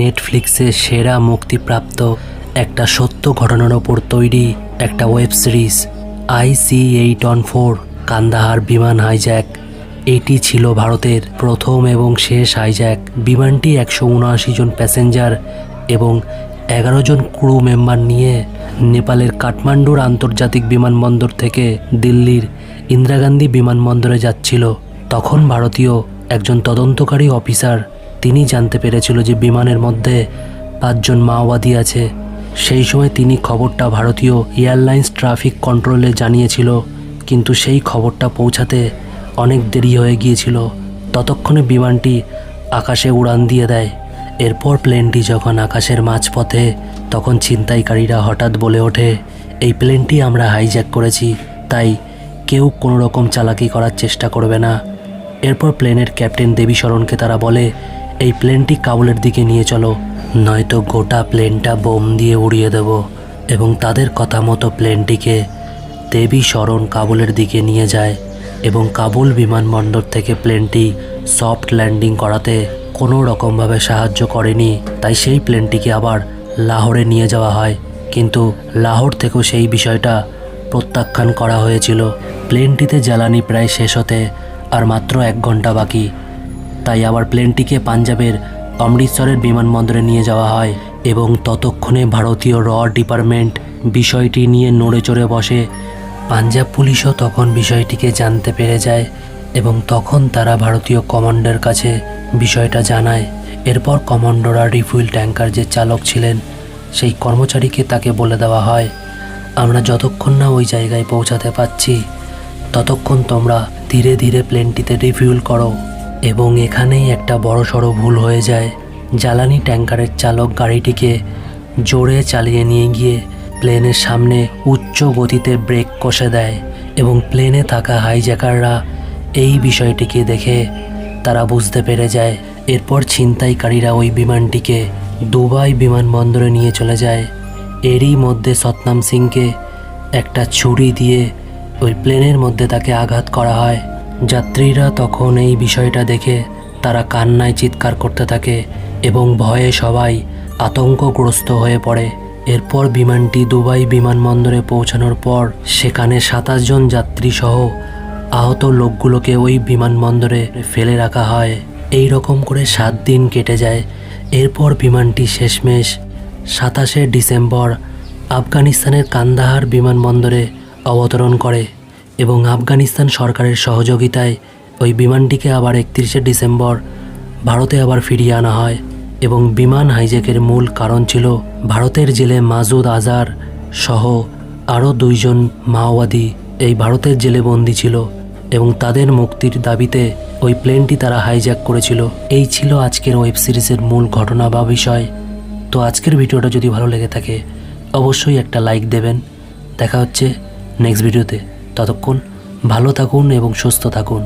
নেটফ্লিক্সের সেরা মুক্তিপ্রাপ্ত একটা সত্য ঘটনার ওপর তৈরি একটা ওয়েব সিরিজ IC-814 কান্দাহার বিমান হাইজ্যাক। এটি ছিল ভারতের প্রথম এবং শেষ হাইজ্যাক। বিমানটি 179 জন প্যাসেঞ্জার এবং 11 জন ক্রু মেম্বার নিয়ে নেপালের কাঠমান্ডুর আন্তর্জাতিক বিমানবন্দর থেকে দিল্লির ইন্দিরা গান্ধী বিমানবন্দরে যাচ্ছিল। তখন ভারতীয় একজন তদন্তকারী অফিসার তিনি জানতে পেরেছিল যে বিমানের মধ্যে 5 জন মাওবাদী আছে। সেই সময় তিনি খবরটা ভারতীয় এয়ারলাইন্স ট্রাফিক কন্ট্রোলে জানিয়েছিল, কিন্তু সেই খবরটা পৌঁছাতে অনেক দেরি হয়ে গিয়েছিল। ততক্ষণে বিমানটি আকাশে উড়ান দিয়ে দেয়। এরপর প্লেনটি যখন আকাশের মাঝপথে, তখন ছিনতাইকারীরা হঠাৎ বলে ওঠে, এই প্লেনটি আমরা হাইজ্যাক করেছি, তাই কেউ কোনো রকম চালাকি করার চেষ্টা করবে না। এরপর প্লেনের ক্যাপ্টেন দেবী শরণকে তারা বলে, এই প্লেনটি কাবুলের দিকে নিয়ে চলো, নয়তো গোটা প্লেনটা বোম দিয়ে উড়িয়ে দেব। এবং তাদের কথা মতো প্লেনটিকে দেবী শরণ কাবুলের দিকে নিয়ে যায় এবং কাবুল বিমানবন্দর থেকে প্লেনটি সফট ল্যান্ডিং করাতে কোনো রকমভাবে সাহায্য করেনি। তাই সেই প্লেনটিকে আবার লাহোরে নিয়ে যাওয়া হয়, কিন্তু লাহোর থেকেও সেই বিষয়টা প্রত্যাখ্যান করা হয়েছিল। প্লেনটিতে জ্বালানি প্রায় শেষ হতে আর মাত্র 1 ঘন্টা বাকি। তাই আবার প্লেনটিকে পাঞ্জাবের অমৃতসরের বিমানবন্দরে নিয়ে যাওয়া হয় এবং ততক্ষণে ভারতীয় র ডিপার্টমেন্ট বিষয়টি নিয়ে নড়ে চড়ে বসে। পাঞ্জাব পুলিশও তখন বিষয়টিকে জানতে পেরে যায় এবং তখন তারা ভারতীয় কমান্ডার কাছে বিষয়টা জানায়। এরপর কমান্ডোরা রিফুয়েল ট্যাঙ্কার যে চালক ছিলেন সেই কর্মচারীকে তাকে বলে দেওয়া হয়, আমরা যতক্ষণ না ওই জায়গায় পৌঁছাতে পারছি ততক্ষণ তোমরা ধীরে ধীরে প্লেনটিতে রিফুয়েল করো। এবং এখানেই একটা বড়সড় ভুল হয়ে যায়। জ্বালানি ট্যাঙ্কারের চালক গাড়িটিকে জোরে চালিয়ে নিয়ে গিয়ে প্লেনের সামনে উচ্চ গতিতে ব্রেক কষে দেয় এবং প্লেনে থাকা হাইজ্যাকাররা এই বিষয়টিকে দেখে তারা বুঝতে পেরে যায়। এরপর ছিনতাইকারীরা ওই বিমানটিকে দুবাই বিমানবন্দরে নিয়ে চলে যায়। এরই মধ্যে সতনাম সিংকে একটা ছুরি দিয়ে ওই প্লেনের মধ্যে তাকে আঘাত করা হয়। যাত্রীরা তখন এই বিষয়টা দেখে তারা কান্নায় চিৎকার করতে থাকে এবং ভয়ে সবাই আতঙ্কগ্রস্ত হয়ে পড়ে। এরপর বিমানটি দুবাই বিমানবন্দরে পৌঁছানোর পর সেখানে 27 জন যাত্রী সহ আহত লোকগুলোকে ওই বিমানবন্দরে ফেলে রাখা হয়। এই রকম করে 7 দিন কেটে যায়। এরপর বিমানটি শেষমেশ 27শে ডিসেম্বর আফগানিস্তানের কান্দাহার বিমানবন্দরে অবতরণ করে এবং আফগানিস্তান সরকারের সহযোগিতায় ওই বিমানটিকে আবার 31শে ডিসেম্বর ভারতে আবার ফিরিয়ে আনা হয়। এবং বিমান হাইজ্যাকের মূল কারণ ছিল ভারতের জেলে মাসুদ আজহার সহ আরও 2 জন মাওবাদী এই ভারতের জেলে বন্দী ছিল এবং তাদের মুক্তির দাবিতে ওই প্লেনটি তারা হাইজ্যাক করেছিল। এই ছিল আজকের ওয়েব সিরিজের মূল ঘটনা বা বিষয়। তো আজকের ভিডিওটা যদি ভালো লেগে থাকে অবশ্যই একটা লাইক দেবেন। দেখা হচ্ছে নেক্সট ভিডিওতে। ততক্ষণ ভালো থাকুন এবং সুস্থ থাকুন।